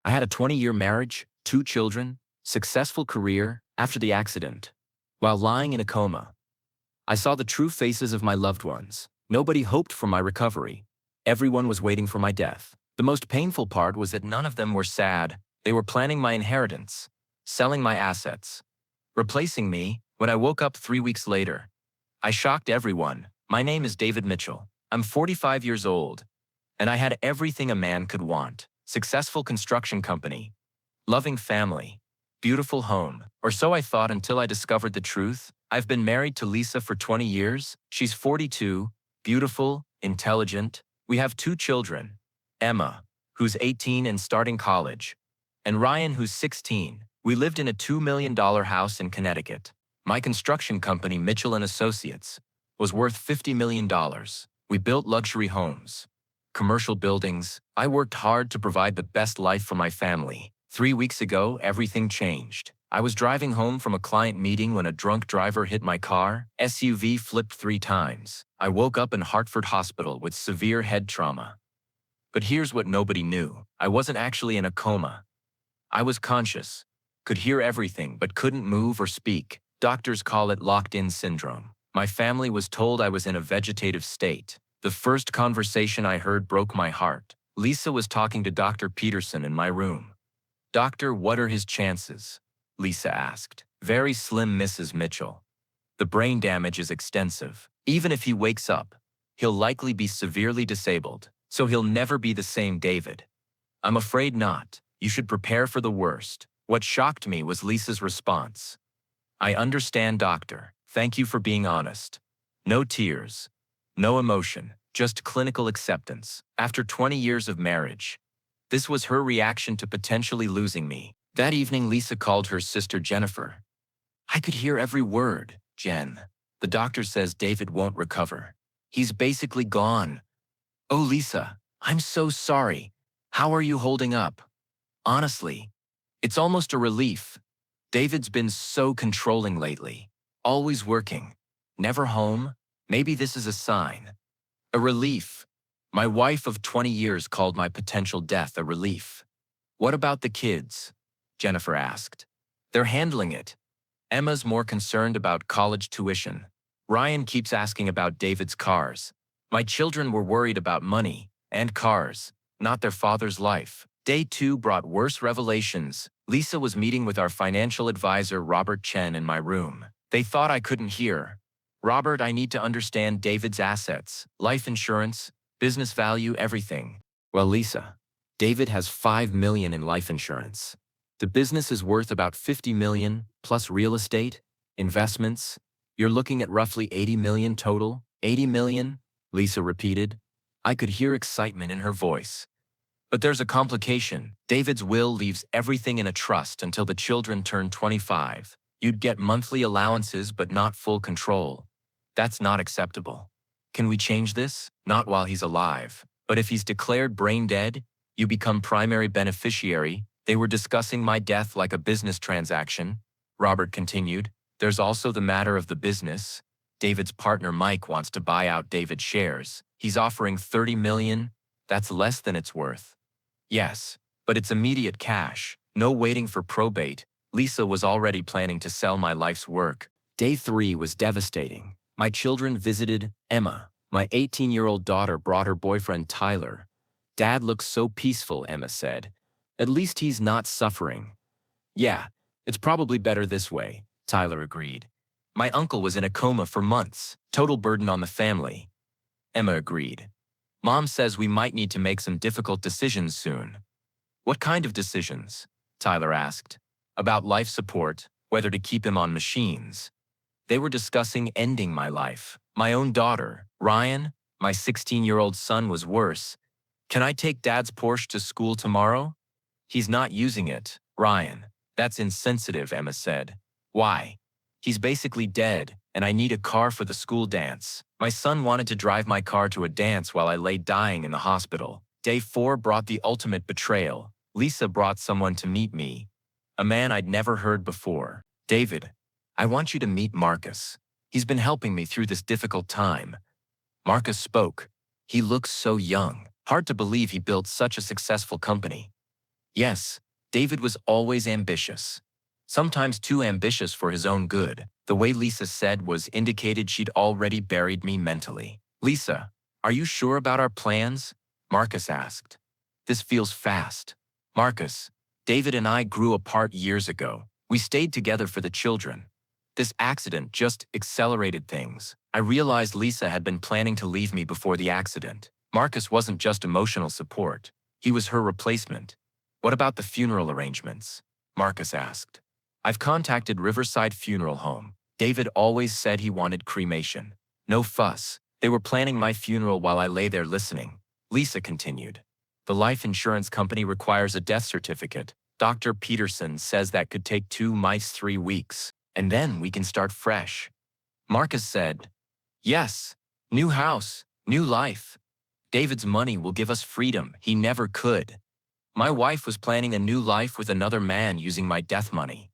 I had a 20-year marriage, 2 children, successful career after the accident. While lying in a coma, I saw the true faces of my loved ones. Nobody hoped for my recovery. Everyone was waiting for my death. The most painful part was that none of them were sad. They were planning my inheritance, selling my assets, replacing me. When I woke up 3 weeks later, I shocked everyone. My name is David Mitchell. I'm 45 years old, and I had everything a man could want. Successful construction company, loving family, beautiful home. Or so I thought until I discovered the truth. I've been married to Lisa for 20 years. She's 42, beautiful, intelligent. We have 2 children, Emma, who's 18 and starting college, and Ryan, who's 16. We lived in a $2 million house in Connecticut. My construction company, Mitchell and Associates, was worth $50 million. We built luxury homes, commercial buildings. I worked hard to provide the best life for my family. 3 weeks ago, everything changed. I was driving home from a client meeting when a drunk driver hit my car. SUV flipped 3 times. I woke up in Hartford Hospital with severe head trauma. But here's what nobody knew. I wasn't actually in a coma. I was conscious, could hear everything but couldn't move or speak. Doctors call it locked-in syndrome. My family was told I was in a vegetative state. The first conversation I heard broke my heart. Lisa was talking to Dr. Peterson in my room. "Doctor, what are his chances?" Lisa asked. "Very slim, Mrs. Mitchell. The brain damage is extensive. Even if he wakes up, he'll likely be severely disabled, so he'll never be the same David." "I'm afraid not. You should prepare for the worst." What shocked me was Lisa's response. "I understand, doctor. Thank you for being honest." No tears, no emotion, just clinical acceptance. After 20 years of marriage, this was her reaction to potentially losing me. That evening, Lisa called her sister Jennifer. "I could hear every word, Jen. The doctor says David won't recover. He's basically gone." "Oh, Lisa, I'm so sorry. How are you holding up?" "Honestly, it's almost a relief. David's been so controlling lately. Always working, never home. Maybe this is a sign." "A relief." My wife of 20 years called my potential death a relief. "What about the kids?" Jennifer asked. "They're handling it. Emma's more concerned about college tuition. Ryan keeps asking about David's cars. My children were worried about money and cars, not their father's life." Day 2 brought worse revelations. Lisa was meeting with our financial advisor, Robert Chen, in my room. They thought I couldn't hear. "Robert, I need to understand David's assets, life insurance, business value, everything." "Well, Lisa, David has $5 million in life insurance. The business is worth about $50 million, plus real estate, investments. You're looking at roughly $80 million total." "$80 million?" Lisa repeated. I could hear excitement in her voice. "But there's a complication. David's will leaves everything in a trust until the children turn 25. You'd get monthly allowances but not full control. That's not acceptable. Can we change this?" "Not while he's alive. But if he's declared brain dead, you become primary beneficiary." They were discussing my death like a business transaction. Robert continued. "There's also the matter of the business. David's partner Mike wants to buy out David's shares. He's offering $30 million. That's less than it's worth." "Yes, but it's immediate cash. No waiting for probate." Lisa was already planning to sell my life's work. Day 3 was devastating. My children visited. Emma, my 18-year-old daughter, brought her boyfriend Tyler. "Dad looks so peaceful," Emma said. "At least he's not suffering." "Yeah, it's probably better this way," Tyler agreed. "My uncle was in a coma for months. Total burden on the family." Emma agreed. "Mom says we might need to make some difficult decisions soon." "What kind of decisions?" Tyler asked. "About life support, whether to keep him on machines." They were discussing ending my life. My own daughter, Ryan, my 16-year-old son, was worse. "Can I take Dad's Porsche to school tomorrow?" "He's not using it, Ryan." "That's insensitive," Emma said. "Why?" "He's basically dead, and I need a car for the school dance. My son wanted to drive my car to a dance while I lay dying in the hospital." Day 4 brought the ultimate betrayal. Lisa brought someone to meet me, a man I'd never heard before. "David, I want you to meet Marcus. He's been helping me through this difficult time." Marcus spoke. He looks so young. Hard to believe he built such a successful company. Yes, David was always ambitious. Sometimes too ambitious for his own good. The way Lisa said was indicated she'd already buried me mentally. Lisa, are you sure about our plans? Marcus asked. This feels fast. Marcus, David and I grew apart years ago. We stayed together for the children. This accident just accelerated things. I realized Lisa had been planning to leave me before the accident. Marcus wasn't just emotional support. He was her replacement. What about the funeral arrangements? Marcus asked. I've contacted Riverside Funeral Home. David always said he wanted cremation. No fuss. They were planning my funeral while I lay there listening. Lisa continued. The life insurance company requires a death certificate. Dr. Peterson says that could take 3 weeks, and then we can start fresh. Marcus said, yes, new house, new life. David's money will give us freedom he never could. My wife was planning a new life with another man using my death money.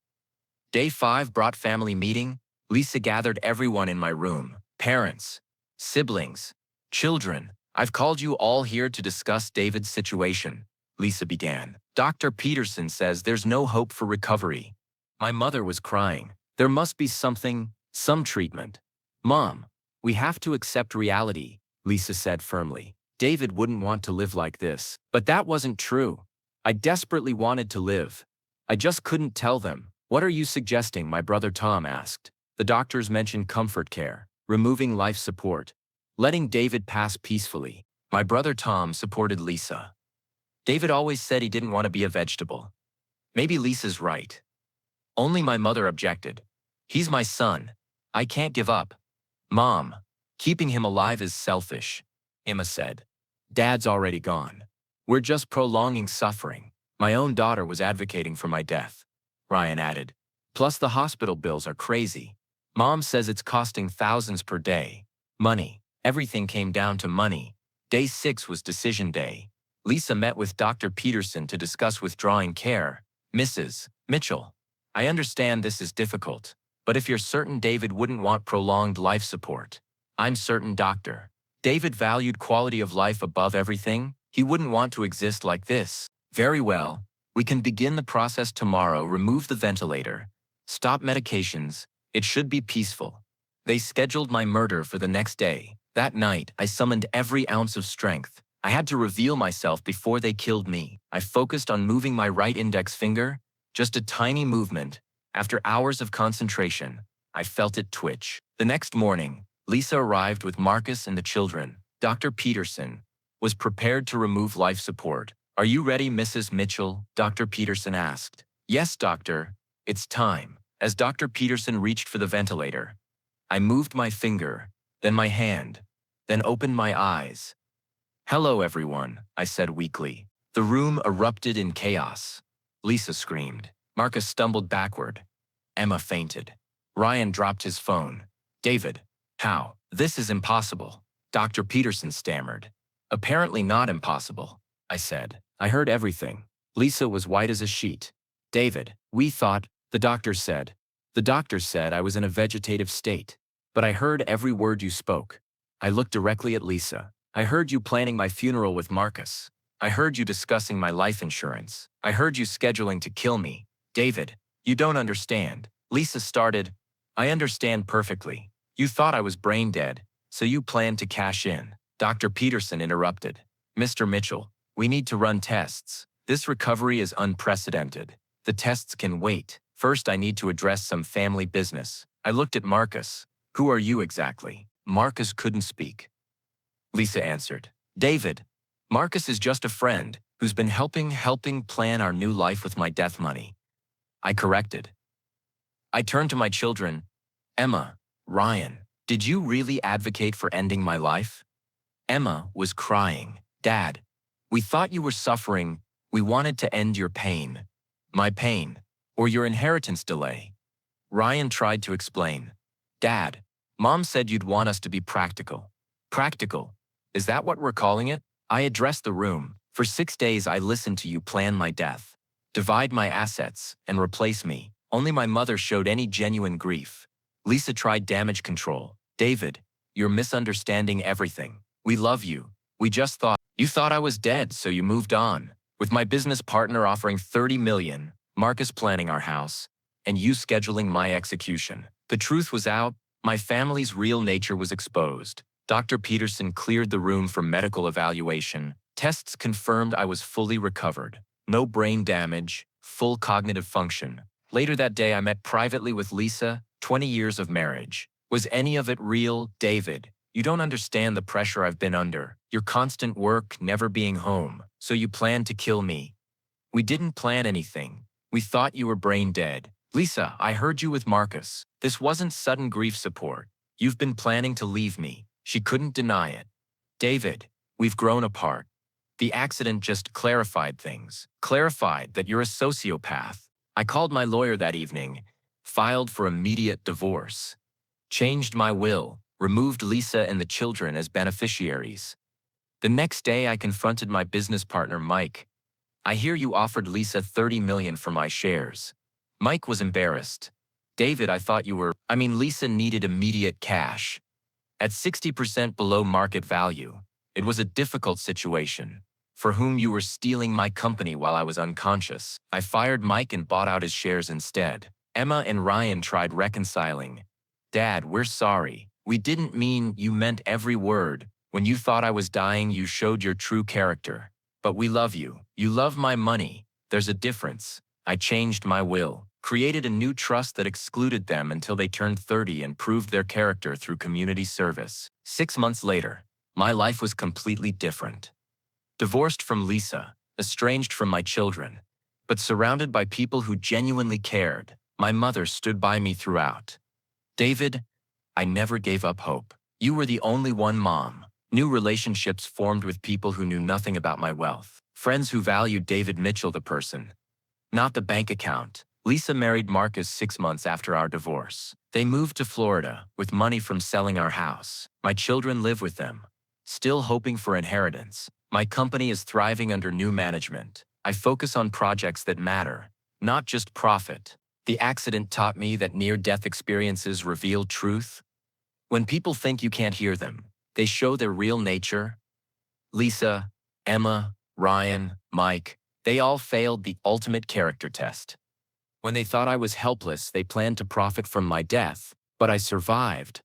Day 5 brought family meeting. Lisa gathered everyone in my room, parents, siblings, children. I've called you all here to discuss David's situation, Lisa began. Dr. Peterson says there's no hope for recovery. My mother was crying. There must be something, some treatment. Mom, we have to accept reality, Lisa said firmly. David wouldn't want to live like this. But that wasn't true. I desperately wanted to live. I just couldn't tell them. What are you suggesting? My brother Tom asked. The doctors mentioned comfort care, removing life support, letting David pass peacefully. My brother Tom supported Lisa. David always said he didn't want to be a vegetable. Maybe Lisa's right. Only my mother objected. He's my son. I can't give up. Mom, keeping him alive is selfish, Emma said. Dad's already gone. We're just prolonging suffering. My own daughter was advocating for my death, Ryan added. Plus the hospital bills are crazy. Mom says it's costing thousands per day. Money. Everything came down to money. Day 6 was decision day. Lisa met with Dr. Peterson to discuss withdrawing care. Mrs. Mitchell, I understand this is difficult, but if you're certain David wouldn't want prolonged life support, I'm certain, doctor. David valued quality of life above everything. He wouldn't want to exist like this. Very well. We can begin the process tomorrow. Remove the ventilator. Stop medications. It should be peaceful. They scheduled my murder for the next day. That night, I summoned every ounce of strength. I had to reveal myself before they killed me. I focused on moving my right index finger, just a tiny movement. After hours of concentration, I felt it twitch. The next morning, Lisa arrived with Marcus and the children. Dr. Peterson was prepared to remove life support. Are you ready, Mrs. Mitchell? Dr. Peterson asked. Yes, doctor. It's time. As Dr. Peterson reached for the ventilator, I moved my finger, then my hand, then opened my eyes. Hello, everyone, I said weakly. The room erupted in chaos. Lisa screamed. Marcus stumbled backward. Emma fainted. Ryan dropped his phone. David, how? This is impossible. Dr. Peterson stammered. Apparently not impossible, I said. I heard everything. Lisa was white as a sheet. David, we thought, the doctor said. The doctor said I was in a vegetative state. But I heard every word you spoke. I looked directly at Lisa. I heard you planning my funeral with Marcus. I heard you discussing my life insurance. I heard you scheduling to kill me. David, you don't understand. Lisa started. I understand perfectly. You thought I was brain dead, so you planned to cash in. Dr. Peterson interrupted. Mr. Mitchell, we need to run tests. This recovery is unprecedented. The tests can wait. First, I need to address some family business. I looked at Marcus. Who are you exactly? Marcus couldn't speak. Lisa answered. David, Marcus is just a friend who's been helping plan our new life with my death money. I corrected. I turned to my children. Emma, Ryan, did you really advocate for ending my life? Emma was crying. Dad, we thought you were suffering. We wanted to end your pain. My pain, or your inheritance delay. Ryan tried to explain. Dad, Mom said you'd want us to be practical. Practical? Is that what we're calling it? I addressed the room. For 6 days I listened to you plan my death, divide my assets, and replace me. Only my mother showed any genuine grief. Lisa tried damage control. David, you're misunderstanding everything. We love you. We just thought, you thought I was dead, so you moved on. With my business partner offering 30 million, Marcus planning our house, and you scheduling my execution. The truth was out. My family's real nature was exposed. Dr. Peterson cleared the room for medical evaluation. Tests confirmed I was fully recovered. No brain damage, full cognitive function. Later that day, I met privately with Lisa, 20 years of marriage. Was any of it real, David? You don't understand the pressure I've been under. Your constant work, never being home. So you planned to kill me. We didn't plan anything. We thought you were brain dead. Lisa, I heard you with Marcus. This wasn't sudden grief support. You've been planning to leave me. She couldn't deny it. David, we've grown apart. The accident just clarified things. Clarified that you're a sociopath. I called my lawyer that evening, filed for immediate divorce, changed my will, removed Lisa and the children as beneficiaries. The next day, I confronted my business partner, Mike. I hear you offered Lisa 30 million for my shares. Mike was embarrassed. David, I thought you were, Lisa needed immediate cash. At 60% below market value, it was a difficult situation. For whom you were stealing my company while I was unconscious. I fired Mike and bought out his shares instead. Emma and Ryan tried reconciling. Dad, we're sorry. We didn't mean. You meant every word. When you thought I was dying, you showed your true character. But we love you. You love my money. There's a difference. I changed my will, created a new trust that excluded them until they turned 30 and proved their character through community service. 6 months later, my life was completely different. Divorced from Lisa, estranged from my children, but surrounded by people who genuinely cared. My mother stood by me throughout. David, I never gave up hope. You were the only one, Mom. New relationships formed with people who knew nothing about my wealth. Friends who valued David Mitchell, the person, not the bank account. Lisa married Marcus 6 months after our divorce. They moved to Florida with money from selling our house. My children live with them, still hoping for inheritance. My company is thriving under new management. I focus on projects that matter, not just profit. The accident taught me that near-death experiences reveal truth. When people think you can't hear them, they show their real nature. Lisa, Emma, Ryan, Mike, they all failed the ultimate character test. When they thought I was helpless, they planned to profit from my death, but I survived.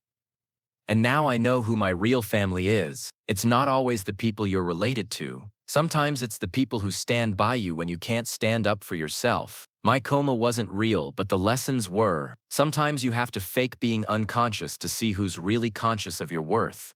And now I know who my real family is. It's not always the people you're related to. Sometimes it's the people who stand by you when you can't stand up for yourself. My coma wasn't real, but the lessons were. Sometimes you have to fake being unconscious to see who's really conscious of your worth.